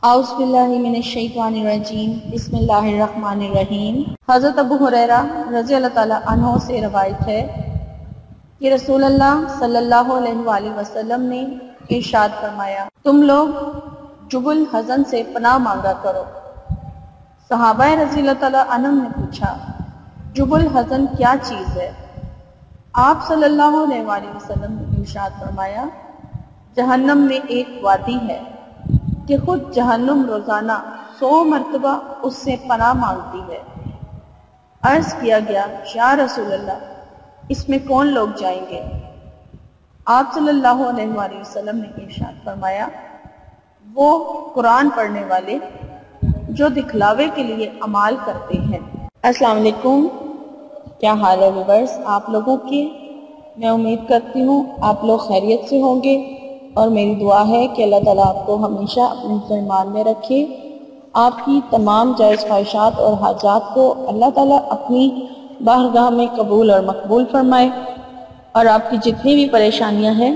اعوذ باللہ من الشیطان الرجیم بسم اللہ الرحمن الرحیم۔ حضرت ابو ہریرہ رضی اللہ تعالیٰ عنہ سے روایت ہے کہ رسول اللہ صلی اللہ علیہ وآلہ وسلم نے ارشاد فرمایا، تم لوگ جب الحزن سے پناہ مانگا کرو۔ صحابہ رضی اللہ تعالیٰ عنہ نے پوچھا، جب الحزن کیا چیز ہے؟ آپ صلی اللہ علیہ وآلہ وسلم نے ارشاد فرمایا، جہنم میں ایک وادی ہے کہ خود جہنم روزانہ 100 مرتبہ اس سے پناہ مانگتی ہے۔ عرض کیا گیا، یا رسول اللہ، اس میں کون لوگ جائیں گے؟ آپ صلی اللہ علیہ وآلہ وسلم نے ارشاد فرمایا، وہ قرآن پڑھنے والے جو دکھلاوے کے لیے اعمال کرتے ہیں۔ السلام علیکم، کیا حال ہے ویورز آپ لوگوں کے؟ میں امید کرتی ہوں آپ لوگ خیریت سے ہوں گے، اور میری دعا ہے کہ اللہ تعالیٰ آپ کو ہمیشہ اپنے حفظ و ایمان میں رکھے۔ آپ کی تمام جائز خواہشات اور حاجات کو اللہ تعالیٰ اپنی بارگاہ میں قبول اور مقبول فرمائے، اور آپ کی جتنی بھی پریشانیاں ہیں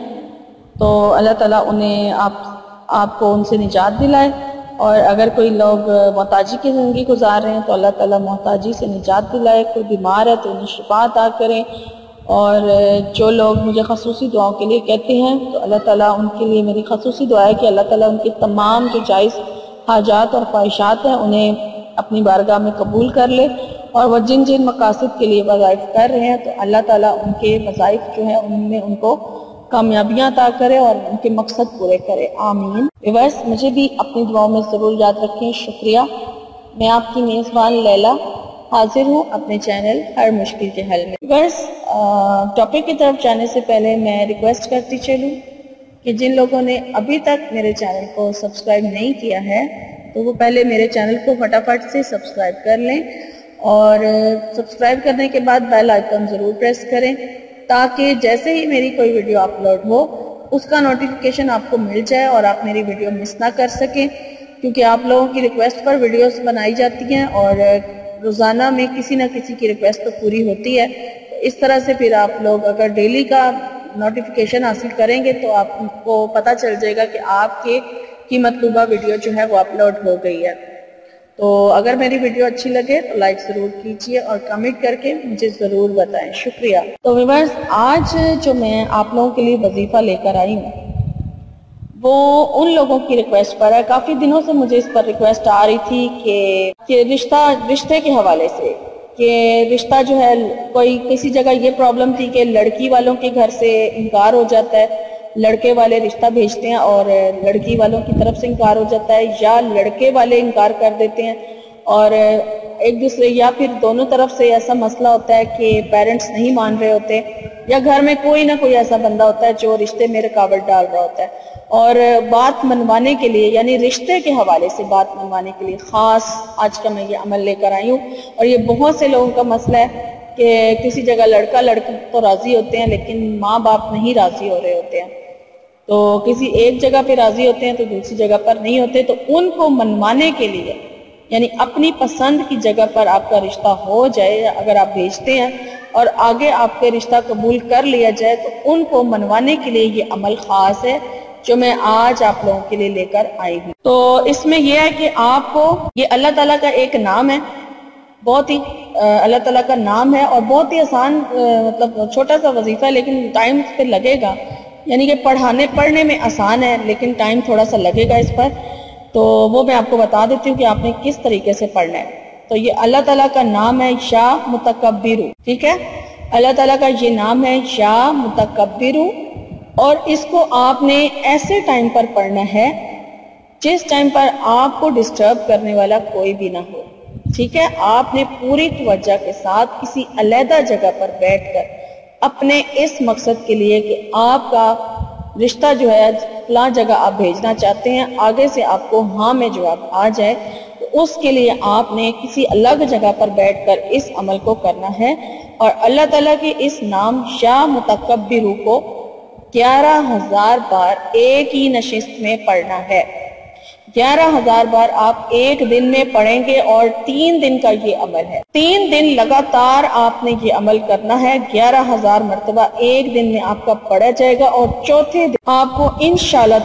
تو اللہ تعالیٰ انہیں آپ کو ان سے نجات دلائے، اور اگر کوئی لوگ محتاجی کی زندگی گزار رہے ہیں تو اللہ تعالیٰ محتاجی سے نجات دلائے، کوئی بیمار ہے تو انہیں شفا عطا کریں، اور جو لوگ مجھے خصوصی دعاؤں کے لیے کہتے ہیں تو اللہ تعالیٰ ان کے لیے میری خصوصی دعا ہے کہ اللہ تعالیٰ ان کی تمام جو جائز حاجات اور خواہشات ہیں انہیں اپنی بارگاہ میں قبول کر لے، اور وہ جن جن مقاصد کے لیے وظائف کر رہے ہیں تو اللہ تعالیٰ ان کے وظائف جو ہیں ان میں ان کو کامیابیاں عطا کرے اور ان کے مقصد پورے کرے، آمین۔ ویورز مجھے بھی اپنی دعاؤں میں ضرور یاد رکھیں، شکریہ۔ میں آپ کی میزبان لیلا حاضر ہوں اپنے چینل ہر مشکل کے حل میں۔ ویورز ٹاپک کی طرف جانے سے پہلے میں ریکویسٹ کرتی چلوں کہ جن لوگوں نے ابھی تک میرے چینل کو سبسکرائب نہیں کیا ہے تو وہ پہلے میرے چینل کو فٹافٹ سے سبسکرائب کر لیں، اور سبسکرائب کرنے کے بعد بیل آئیکن ضرور پریس کریں تاکہ جیسے ہی میری کوئی ویڈیو اپلوڈ ہو اس کا نوٹیفیکیشن آپ کو مل جائے اور آپ میری ویڈیو مس نہ کر سکیں، کیونکہ آپ لوگوں کی ریکویسٹ پر ویڈیوز بنائی جاتی ہیں اور روزانہ میں کسی نہ کسی کی ریکویسٹ تو پوری ہوتی ہے۔ اس طرح سے پھر آپ لوگ اگر ڈیلی کا نوٹیفیکیشن حاصل کریں گے تو آپ کو پتہ چل جائے گا کہ آپ کی مطلوبہ ویڈیو جو ہے وہ اپلوڈ ہو گئی ہے۔ تو اگر میری ویڈیو اچھی لگے تو لائک ضرور کیجئے اور کمنٹ کر کے مجھے ضرور بتائیں، شکریہ۔ تو ویورز آج جو میں آپ لوگوں کے لیے وظیفہ لے کر آئی ہوں وہ ان لوگوں کی ریکویسٹ پر ہے۔ کافی دنوں سے مجھے اس پر ریکویسٹ آ رہی تھی کہ رشتے کے حوالے سے، کہ رشتہ جو ہے کوئی کسی جگہ یہ پرابلم تھی کہ لڑکی والوں کے گھر سے انکار ہو جاتا ہے، لڑکے والے رشتہ بھیجتے ہیں اور لڑکی والوں کی طرف سے انکار ہو جاتا ہے، یا لڑکے والے انکار کر دیتے ہیں اور ایک دوسرے، یا پھر دونوں طرف سے ایسا مسئلہ ہوتا ہے کہ پیرنٹس نہیں مان رہے ہوتے، یا گھر میں کوئی نہ کوئی ایسا بندہ ہوتا ہے جو رشتے میں رکاوٹ ڈال رہا ہوتا ہے۔ اور بات منوانے کے لیے، یعنی رشتے کے حوالے سے بات منوانے کے لیے خاص آج کا میں یہ عمل لے کر آئی ہوں، اور یہ بہت سے لوگوں کا مسئلہ ہے کہ کسی جگہ لڑکا لڑکی تو راضی ہوتے ہیں لیکن ماں باپ نہیں راضی ہو رہے ہوتے ہیں، تو کسی ایک جگہ پہ راضی ہوتے ہیں تو دوسری جگہ پر نہیں ہوتے، تو ان کو منوانے کے لیے، یعنی اپنی پسند کی جگہ پر آپ کا رشتہ ہو جائے اگر آپ بھیجتے ہیں اور آگے آپ کے رشتہ قبول کر لیا جائے تو ان کو منوانے کے لیے یہ عمل خاص ہے جو میں آج آپ لوگوں کے لیے لے کر آئی ہوں۔ تو اس میں یہ ہے کہ آپ کو، یہ اللہ تعالیٰ کا ایک نام ہے، بہت ہی اللہ تعالیٰ کا نام ہے اور بہت ہی آسان، مطلب چھوٹا سا وظیفہ ہے لیکن ٹائم پہ لگے گا، یعنی کہ پڑھنے میں آسان ہے لیکن ٹائم تھوڑا سا لگے گا اس پر، تو وہ میں آپ کو بتا دیتی ہوں کہ آپ نے کس طریقے سے پڑھنا ہے۔ تو یہ اللہ تعالیٰ کا نام ہے یا متکبر، ٹھیک ہے، اللہ تعالیٰ کا یہ نام ہے یا متکبر، اور اس کو آپ نے ایسے ٹائم پر پڑھنا ہے جس ٹائم پر آپ کو ڈسٹرب کرنے والا کوئی بھی نہ ہو، ٹھیک ہے۔ آپ نے پوری توجہ کے ساتھ کسی علیحدہ جگہ پر بیٹھ کر اپنے اس مقصد کے لیے کہ آپ کا رشتہ جو ہے فلاں جگہ آپ بھیجنا چاہتے ہیں، آگے سے آپ کو ہاں میں جواب آ جائے، تو اس کے لیے آپ نے کسی الگ جگہ پر بیٹھ کر اس عمل کو کرنا ہے، اور اللہ تعالیٰ کے اس نام یا متکبر کو 11,000 بار ایک ہی نشست میں پڑھنا ہے۔ 11,000 بار آپ ایک دن میں پڑھیں گے اور 3 دن کا یہ عمل ہے. 3 دن لگاتار آپ نے یہ عمل کرنا ہے. 11,000 مرتبہ ایک دن میں آپ کا پڑھا جائے گا اور چوتھے دن آپ کو انشاءاللہ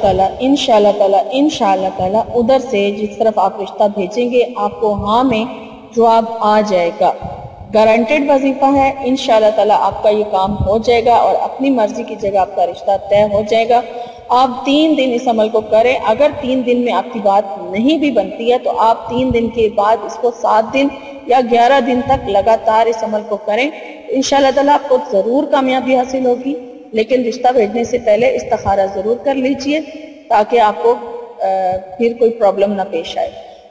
تعالی ادھر سے جس طرف آپ رشتہ بھیجیں گے آپ کو ہاں میں جواب آ جائے گا. گارنٹیڈ وظیفہ ہے. انشاءاللہ تعالی آپ کا یہ کام ہو جائے گا اور اپنی مرضی کی جگہ آپ کا رشتہ طے ہو جائے گا. آپ 3 دن اس عمل کو کریں. اگر 3 دن میں آپ کی بات نہیں بھی بنتی ہے تو آپ 3 دن کے بعد اس کو 7 دن یا 11 دن تک لگاتار اس عمل کو کریں. انشاءاللہ تعالی آپ کو ضرور کامیابی حاصل ہوگی. لیکن رشتہ بھیجنے سے پہلے استخارہ ضرور کر لیجئے تاکہ آپ کو پھر کوئی پرابلم نہ پیش آئے.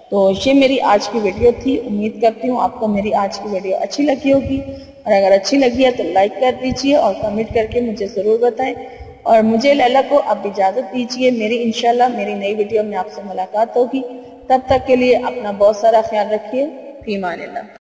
تو یہ میری آج کی ویڈیو تھی. امید کرتی ہوں آپ کو میری آج کی ویڈیو اچھی لگی ہوگی اور اگر اچھی لگی ہے تو لائک کر دیجئے اور کمنٹ کر کے مجھے ضرور بتائیں. اور مجھے لیلا کو اب اجازت دیجئے. انشاءاللہ میری نئی ویڈیو میں آپ سے ملاقات ہوگی. تب تک کے لیے اپنا بہت سارا خیال رکھیے. فی امان اللہ.